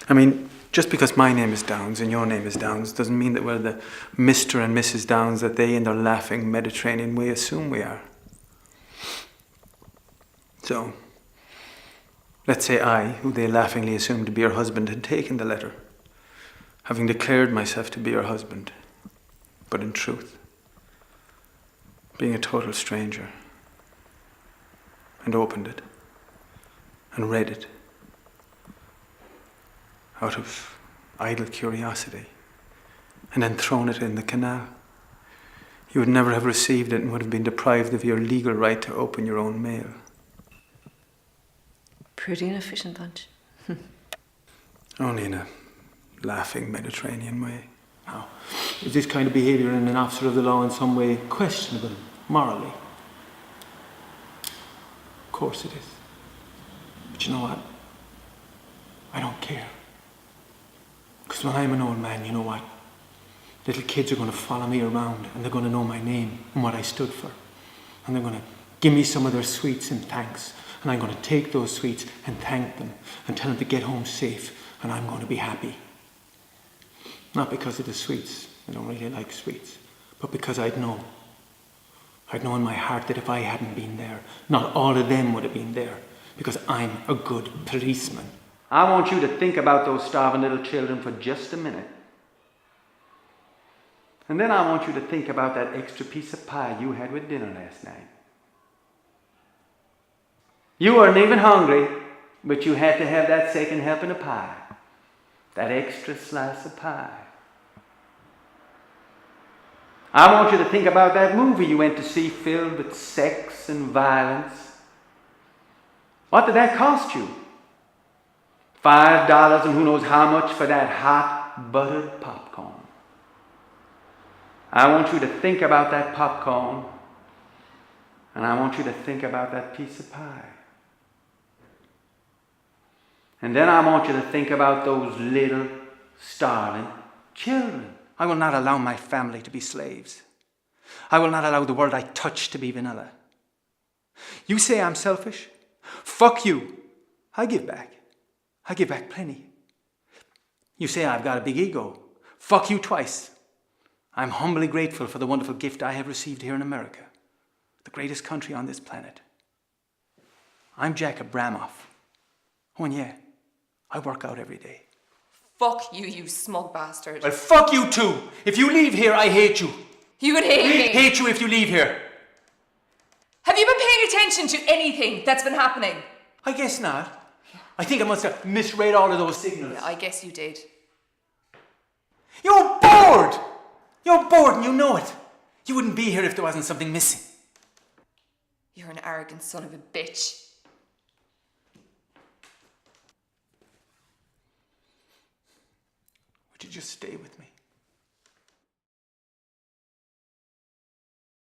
I mean, just because my name is Downs and your name is Downs doesn't mean that we're the Mr. and Mrs. Downs that they in their laughing Mediterranean way assume we are. So, let's say I, who they laughingly assumed to be your husband, had taken the letter, having declared myself to be your husband, but in truth, being a total stranger, and opened it, and read it, out of idle curiosity, and then thrown it in the canal. You would never have received it and would have been deprived of your legal right to open your own mail. Pretty inefficient bunch. Only in a laughing Mediterranean way. Now, is this kind of behaviour in an officer of the law in some way questionable morally? Of course it is. But you know what? I don't care. Because when I'm an old man, you know what? Little kids are going to follow me around and they're going to know my name and what I stood for. And they're going to give me some of their sweets in thanks. And I'm going to take those sweets and thank them and tell them to get home safe. And I'm going to be happy. Not because of the sweets. I don't really like sweets. But because I'd know. I'd know in my heart that if I hadn't been there, not all of them would have been there. Because I'm a good policeman. I want you to think about those starving little children for just a minute. And then I want you to think about that extra piece of pie you had with dinner last night. You weren't even hungry, but you had to have that second helping of pie. That extra slice of pie. I want you to think about that movie you went to see filled with sex and violence. What did that cost you? $5 and who knows how much for that hot buttered popcorn. I want you to think about that popcorn, and I want you to think about that piece of pie. And then I want you to think about those little starving children. I will not allow my family to be slaves. I will not allow the world I touch to be vanilla. You say I'm selfish? Fuck you. I give back. I give back plenty. You say I've got a big ego. Fuck you twice. I'm humbly grateful for the wonderful gift I have received here in America, the greatest country on this planet. I'm Jack Abramoff. Oh, and yeah, I work out every day. Fuck you, you smug bastard. Well, fuck you too. If you leave here, I hate you. You would hate me. Hate you if you leave here. Have you been paying attention to anything that's been happening? I guess not. I think I must have misread all of those signals. Yeah, I guess you did. You're bored! You're bored and you know it. You wouldn't be here if there wasn't something missing. You're an arrogant son of a bitch. Would you just stay with me?